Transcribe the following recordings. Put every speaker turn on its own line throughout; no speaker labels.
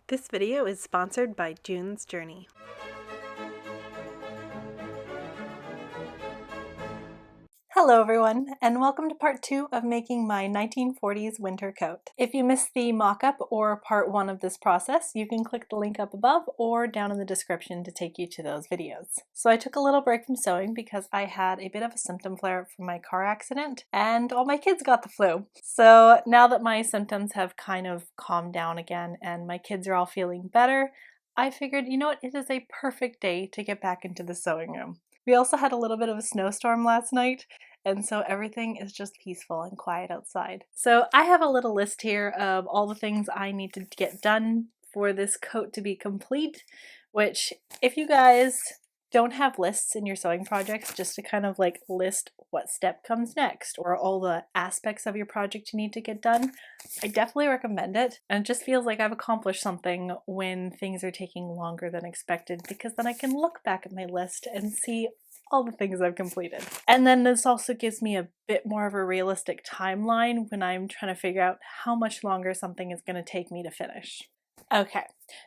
This video is sponsored by June's Journey. Hello everyone, and welcome to part 2 of making my 1940s winter coat. If you missed the mock-up or part 1 of this process, you can click the link up above or down in the description to take you to those videos. So I took a little break from sewing because I had a bit of a symptom flare from my car accident, and all my kids got the flu. So now that my symptoms have kind of calmed down again and my kids are all feeling better, I figured, you know what, it is a perfect day to get back into the sewing room. We also had a little bit of a snowstorm last night, and so everything is just peaceful and quiet outside. So I have a little list here of all the things I need to get done for this coat to be complete, which if you guys don't have lists in your sewing projects just to kind of like list what step comes next or all the aspects of your project you need to get done, I definitely recommend it. And it just feels like I've accomplished something when things are taking longer than expected, because then I can look back at my list and see all the things I've completed. And then this also gives me a bit more of a realistic timeline when I'm trying to figure out how much longer something is going to take me to finish. Okay,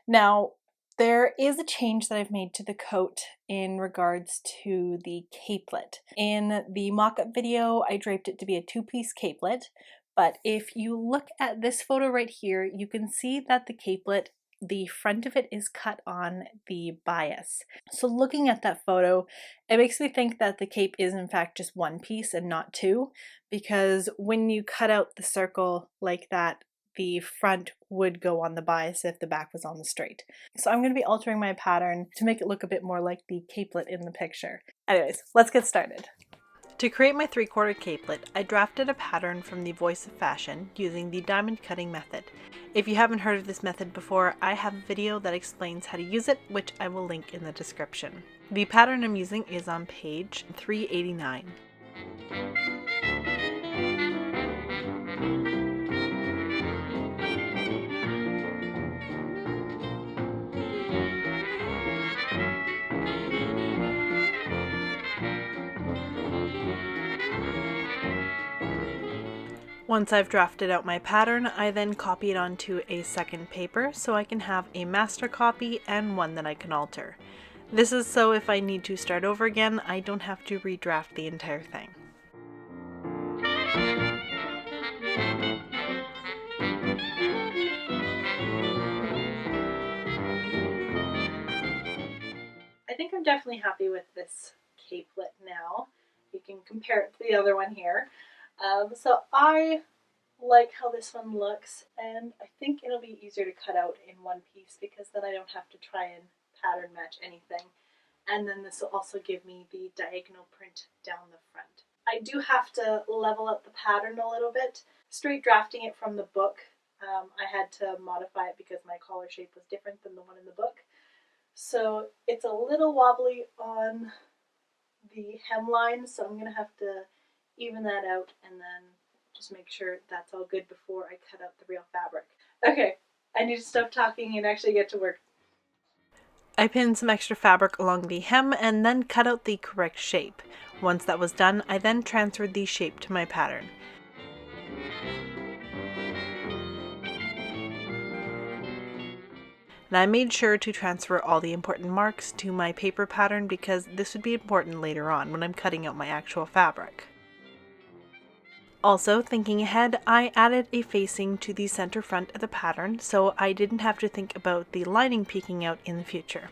now there is a change that I've made to the coat in regards to the caplet. In the mock-up video, I draped it to be a two-piece caplet, but if you look at this photo right here, you can see that the caplet, the front of it is cut on the bias. So looking at that photo, it makes me think that the cape is in fact just one piece and not two, because when you cut out the circle like that, the front would go on the bias if the back was on the straight. So I'm going to be altering my pattern to make it look a bit more like the caplet in the picture. Anyways, let's get started. To create my 3/4 caplet, I drafted a pattern from the Voice of Fashion using the diamond cutting method. If you haven't heard of this method before, I have a video that explains how to use it, which I will link in the description. The pattern I'm using is on page 389. Once I've drafted out my pattern, I then copy it onto a second paper so I can have a master copy and one that I can alter. This is so if I need to start over again, I don't have to redraft the entire thing. I think I'm definitely happy with this caplet now. You can compare it to the other one here. So I like how this one looks, and I think it'll be easier to cut out in one piece because then I don't have to try and pattern match anything. And then this will also give me the diagonal print down the front. I do have to level up the pattern a little bit. Straight drafting it from the book, I had to modify it because my collar shape was different than the one in the book. So it's a little wobbly on the hemline, so I'm going to have to even that out and then just make sure that's all good before I cut out the real fabric. Okay, I need to stop talking and actually get to work. I pinned some extra fabric along the hem and then cut out the correct shape. Once that was done, I then transferred the shape to my pattern. And I made sure to transfer all the important marks to my paper pattern because this would be important later on when I'm cutting out my actual fabric. Also, thinking ahead, I added a facing to the center front of the pattern so I didn't have to think about the lining peeking out in the future.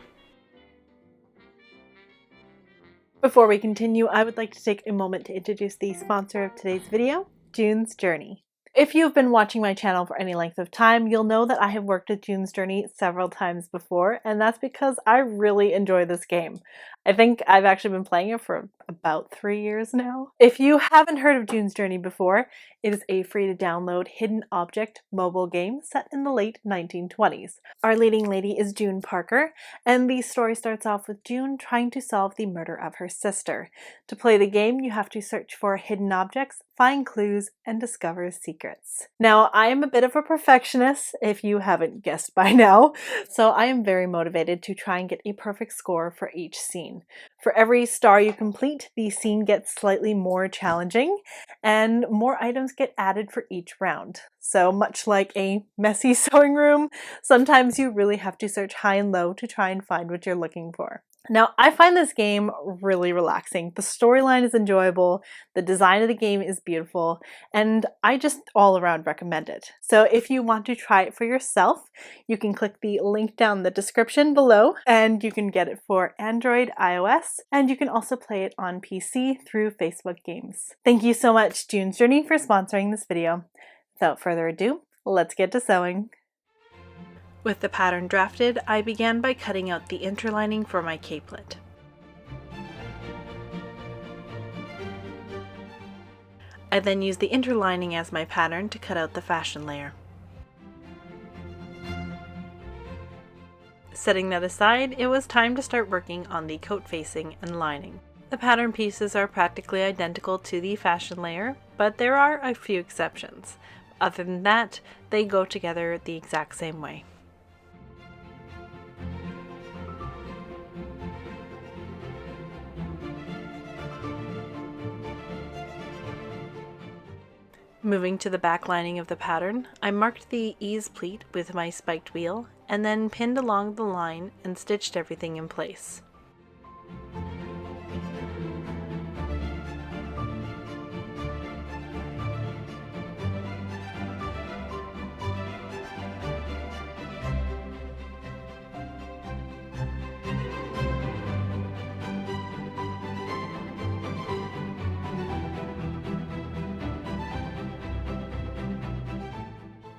Before we continue, I would like to take a moment to introduce the sponsor of today's video, June's Journey. If you've been watching my channel for any length of time, you'll know that I have worked with June's Journey several times before, and that's because I really enjoy this game. I think I've actually been playing it for about 3 years now. If you haven't heard of June's Journey before, it is a free-to-download hidden object mobile game set in the late 1920s. Our leading lady is June Parker, and the story starts off with June trying to solve the murder of her sister. To play the game, you have to search for hidden objects, find clues, and discover secrets. secrets. Now, I am a bit of a perfectionist, if you haven't guessed by now, so I am very motivated to try and get a perfect score for each scene. For every star you complete, the scene gets slightly more challenging, and more items get added for each round. So much like a messy sewing room, sometimes you really have to search high and low to try and find what you're looking for. Now, I find this game really relaxing. The storyline is enjoyable, the design of the game is beautiful, and I just all around recommend it. So if you want to try it for yourself, you can click the link down the description below, and you can get it for Android, iOS, and you can also play it on PC through Facebook Games. Thank you so much, June's Journey, for sponsoring this video. Without further ado, let's get to sewing. With the pattern drafted, I began by cutting out the interlining for my caplet. I then used the interlining as my pattern to cut out the fashion layer. Setting that aside, it was time to start working on the coat facing and lining. The pattern pieces are practically identical to the fashion layer, but there are a few exceptions. Other than that, they go together the exact same way. Moving to the back lining of the pattern, I marked the ease pleat with my spiked wheel and then pinned along the line and stitched everything in place.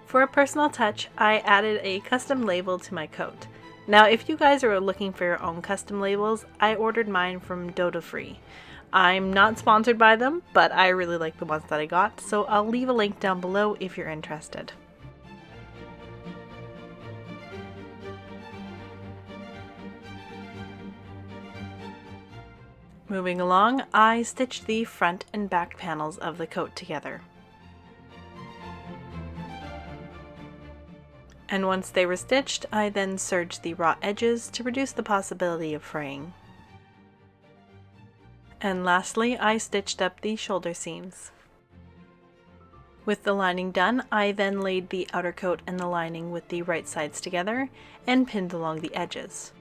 For a personal touch, I added a custom label to my coat. Now, if you guys are looking for your own custom labels, I ordered mine from Dodofy. I'm not sponsored by them, but I really like the ones that I got, so I'll leave a link down below if you're interested. Moving along, I stitched the front and back panels of the coat together. And once they were stitched, I then serged the raw edges to reduce the possibility of fraying. And lastly, I stitched up the shoulder seams. With the lining done, I then laid the outer coat and the lining with the right sides together and pinned along the edges.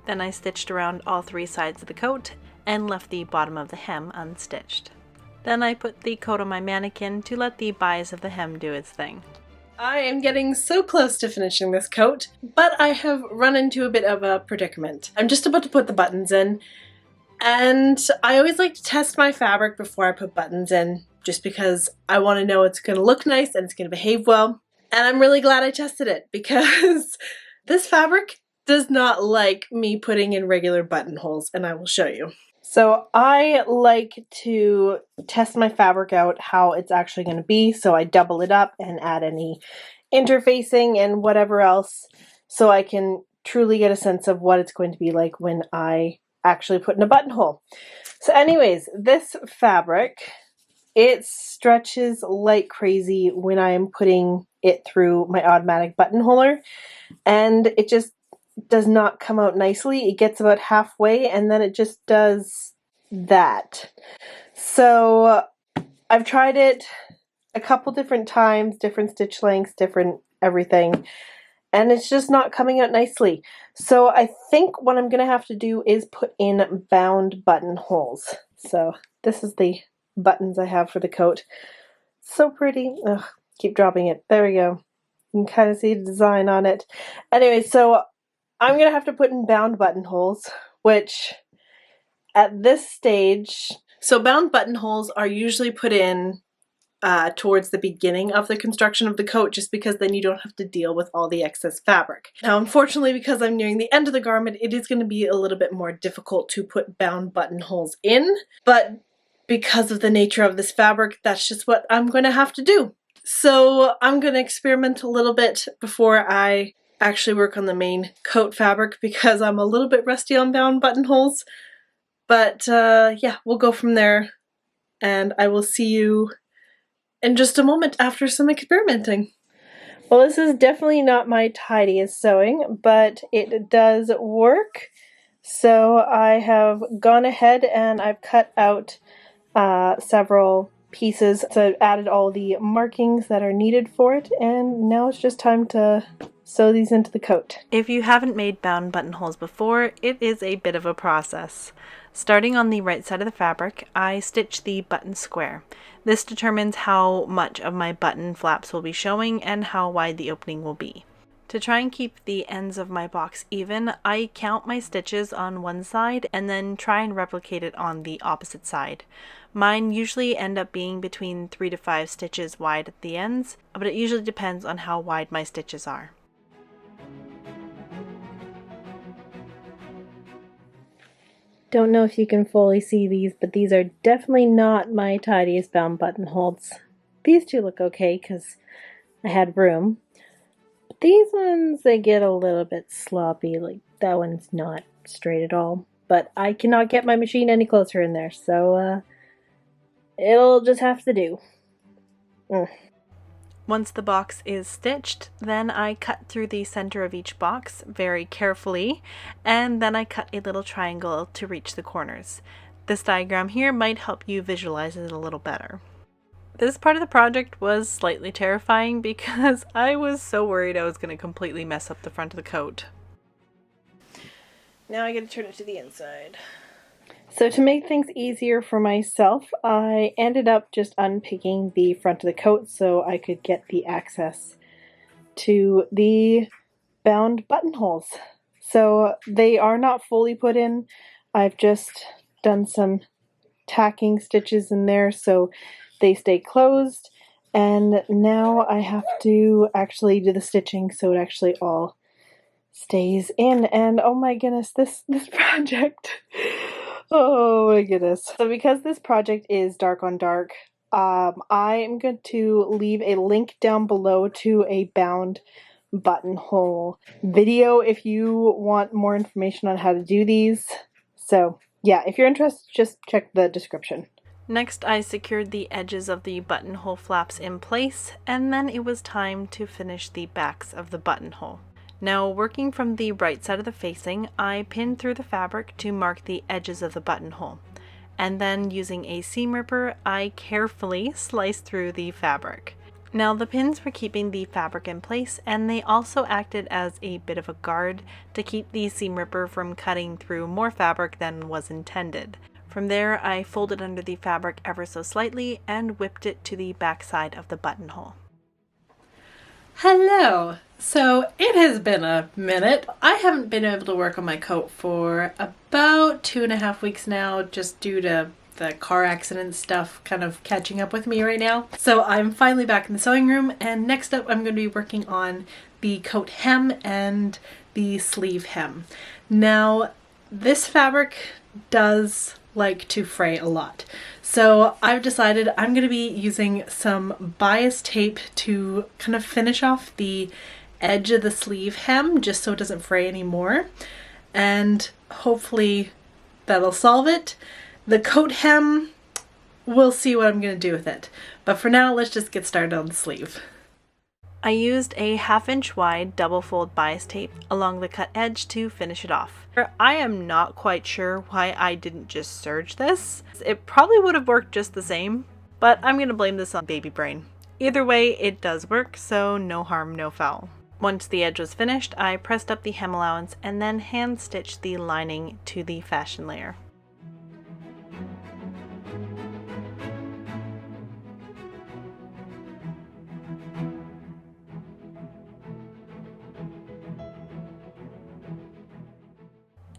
Then I stitched around all three sides of the coat and left the bottom of the hem unstitched. Then I put the coat on my mannequin to let the bias of the hem do its thing. I am getting so close to finishing this coat, but I have run into a bit of a predicament. I'm just about to put the buttons in, and I always like to test my fabric before I put buttons in, just because I want to know it's going to look nice and it's going to behave well. And I'm really glad I tested it, because this fabric does not like me putting in regular buttonholes, and I will show you. So I like to test my fabric out how it's actually going to be, so I double it up and add any interfacing and whatever else, so I can truly get a sense of what it's going to be like when I actually put in a buttonhole. So anyways, this fabric, it stretches like crazy when I am putting it through my automatic buttonholer, and it just does not come out nicely. It gets about halfway and then it just does that. So I've tried it a couple different times, different stitch lengths, different everything, and it's just not coming out nicely. So I think what I'm gonna have to do is put in bound buttonholes. So this is the buttons I have for the coat. So pretty. Ugh, keep dropping it. There we go. You can kind of see the design on it. Anyway, so I'm going to have to put in bound buttonholes, which at this stage, so bound buttonholes are usually put in towards the beginning of the construction of the coat, just because then you don't have to deal with all the excess fabric. Now, unfortunately, because I'm nearing the end of the garment, it is going to be a little bit more difficult to put bound buttonholes in, but because of the nature of this fabric, that's just what I'm going to have to do. So I'm going to experiment a little bit before I actually work on the main coat fabric because I'm a little bit rusty on bound buttonholes. But yeah, we'll go from there, and I will see you in just a moment after some experimenting. Well, this is definitely not my tidiest sewing, but it does work. So I have gone ahead and I've cut out several pieces. So I've added all the markings that are needed for it, and now it's just time to sew these into the coat. If you haven't made bound buttonholes before, it is a bit of a process. Starting on the right side of the fabric, I stitch the button square. This determines how much of my button flaps will be showing and how wide the opening will be. To try and keep the ends of my box even, I count my stitches on one side and then try and replicate it on the opposite side. Mine usually end up being between 3 to 5 stitches wide at the ends, but it usually depends on how wide my stitches are. Don't know if you can fully see these, but these are definitely not my tidiest bound buttonholes. These two look okay because I had room. These ones, they get a little bit sloppy, like that one's not straight at all. But I cannot get my machine any closer in there, so it'll just have to do. Once the box is stitched, then I cut through the center of each box very carefully, and then I cut a little triangle to reach the corners. This diagram here might help you visualize it a little better. This part of the project was slightly terrifying because I was so worried I was going to completely mess up the front of the coat. Now I get to turn it to the inside. So to make things easier for myself, I ended up just unpicking the front of the coat so I could get the access to the bound buttonholes. So they are not fully put in. I've just done some tacking stitches in there so they stay closed, and now I have to actually do the stitching so it actually all stays in. And oh my goodness, this project, oh my goodness. So because this project is dark on dark, I am going to leave a link down below to a bound buttonhole video if you want more information on how to do these. So yeah, if you're interested, just check the description. Next, I secured the edges of the buttonhole flaps in place, and then it was time to finish the backs of the buttonhole. Now, working from the right side of the facing, I pinned through the fabric to mark the edges of the buttonhole. And then, using a seam ripper, I carefully sliced through the fabric. Now, the pins were keeping the fabric in place, and they also acted as a bit of a guard to keep the seam ripper from cutting through more fabric than was intended. From there, I folded under the fabric ever so slightly and whipped it to the back side of the buttonhole. Hello! So it has been a minute. I haven't been able to work on my coat for about 2.5 weeks now, just due to the car accident stuff kind of catching up with me right now. So I'm finally back in the sewing room, and next up I'm going to be working on the coat hem and the sleeve hem. Now, this fabric does like to fray a lot. So I've decided I'm going to be using some bias tape to kind of finish off the edge of the sleeve hem just so it doesn't fray anymore. And hopefully that'll solve it. The coat hem, we'll see what I'm going to do with it. But for now, let's just get started on the sleeve. I used a 1/2 inch wide double fold bias tape along the cut edge to finish it off. I am not quite sure why I didn't just serge this. It probably would have worked just the same, but I'm going to blame this on baby brain. Either way, it does work, so no harm, no foul. Once the edge was finished, I pressed up the hem allowance and then hand stitched the lining to the fashion layer.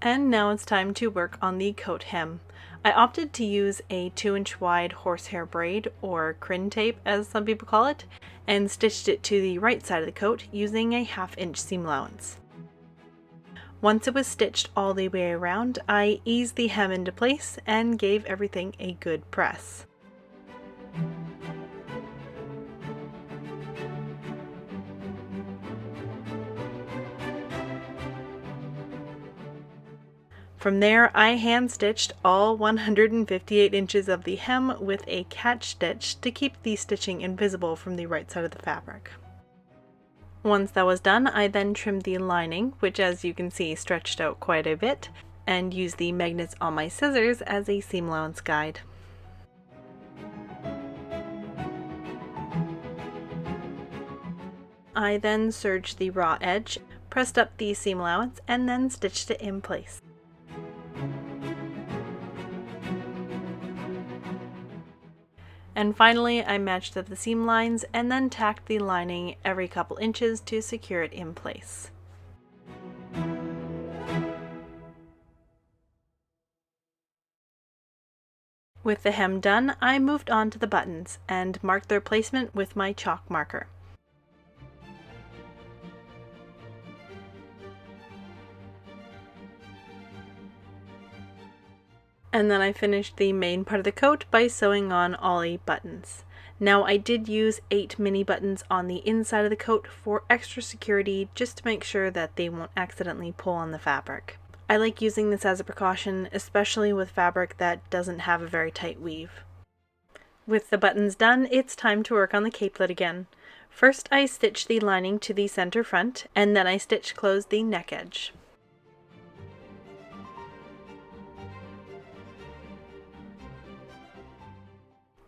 And now it's time to work on the coat hem. I opted to use a 2-inch wide horsehair braid, or crin tape as some people call it, and stitched it to the right side of the coat using a 1/2 inch seam allowance. Once it was stitched all the way around, I eased the hem into place and gave everything a good press. From there, I hand stitched all 158 inches of the hem with a catch stitch to keep the stitching invisible from the right side of the fabric. Once that was done, I then trimmed the lining, which as you can see stretched out quite a bit, and used the magnets on my scissors as a seam allowance guide. I then serged the raw edge, pressed up the seam allowance, and then stitched it in place. And finally, I matched up the seam lines and then tacked the lining every couple inches to secure it in place. With the hem done, I moved on to the buttons and marked their placement with my chalk marker. And then I finished the main part of the coat by sewing on all 8 buttons. Now I did use 8 mini buttons on the inside of the coat for extra security, just to make sure that they won't accidentally pull on the fabric. I like using this as a precaution, especially with fabric that doesn't have a very tight weave. With the buttons done, it's time to work on the capelet again. First I stitched the lining to the center front, and then I stitched close the neck edge.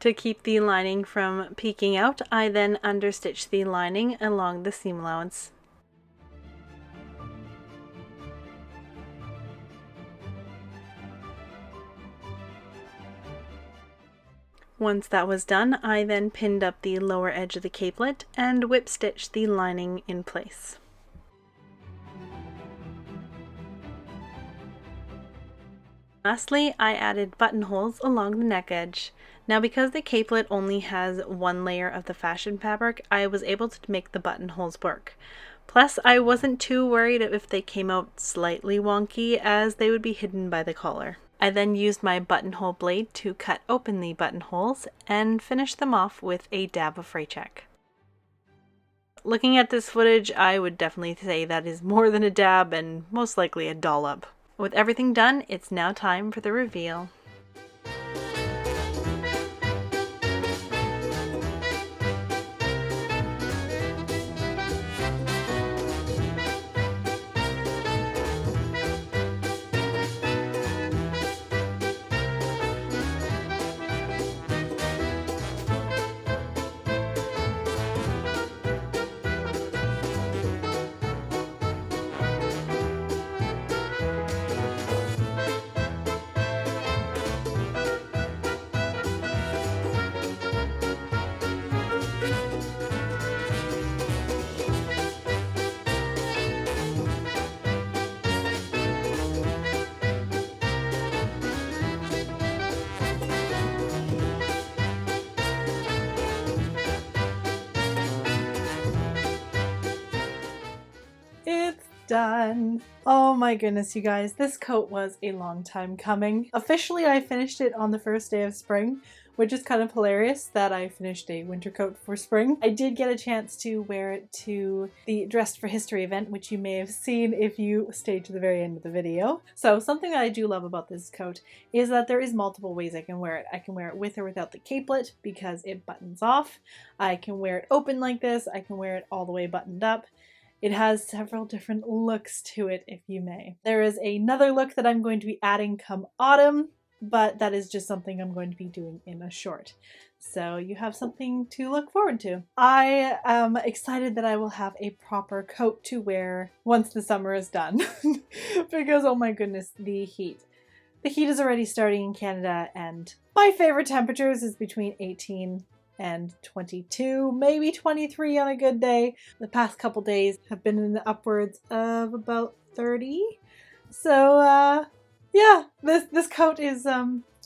To keep the lining from peeking out, I then understitched the lining along the seam allowance. Once that was done, I then pinned up the lower edge of the capelet and whip stitched the lining in place. Lastly, I added buttonholes along the neck edge. Now because the capelet only has one layer of the fashion fabric, I was able to make the buttonholes work. Plus, I wasn't too worried if they came out slightly wonky, as they would be hidden by the collar. I then used my buttonhole blade to cut open the buttonholes and finish them off with a dab of fray check. Looking at this footage, I would definitely say that is more than a dab and most likely a dollop. With everything done, it's now time for the reveal. It's done! Oh my goodness, you guys, this coat was a long time coming. Officially, I finished it on the first day of spring, which is kind of hilarious that I finished a winter coat for spring. I did get a chance to wear it to the Dressed for History event, which you may have seen if you stayed to the very end of the video. So something that I do love about this coat is that there is multiple ways I can wear it. I can wear it with or without the capelet because it buttons off. I can wear it open like this. I can wear it all the way buttoned up. It has several different looks to it, if you may. There is another look that I'm going to be adding come autumn, but that is just something I'm going to be doing in a short. So you have something to look forward to. I am excited that I will have a proper coat to wear once the summer is done. Because, oh my goodness, the heat. The heat is already starting in Canada, and my favorite temperatures is between 18 and 22, maybe 23 on a good day. The past couple days have been in the upwards of about 30. So yeah, this coat is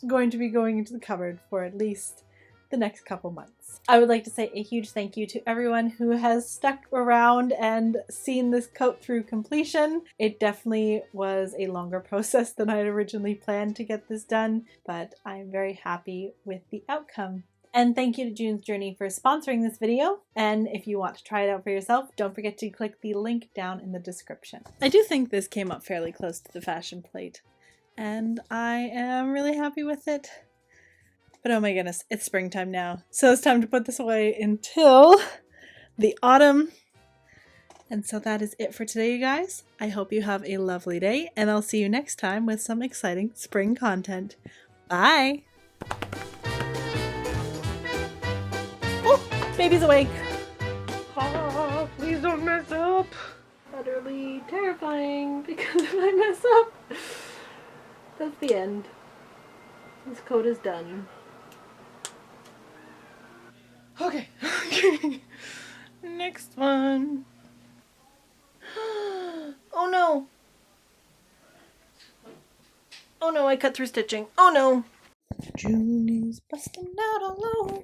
going to be going into the cupboard for at least the next couple months. I would like to say a huge thank you to everyone who has stuck around and seen this coat through completion. It definitely was a longer process than I had originally planned to get this done, but I'm very happy with the outcome. And thank you to June's Journey for sponsoring this video. And if you want to try it out for yourself, don't forget to click the link down in the description. I do think this came up fairly close to the fashion plate. and I am really happy with it. But oh my goodness, it's springtime now, so it's time to put this away until the autumn. And so that is it for today, you guys. I hope you have a lovely day, and I'll see you next time with some exciting spring content. Bye! Oh, baby's awake! Oh, please don't mess up! Utterly terrifying, because if I mess up, that's the end. This coat is done. Okay. Next one. Oh no! Oh no, I cut through stitching. Oh no! June is busting out all over.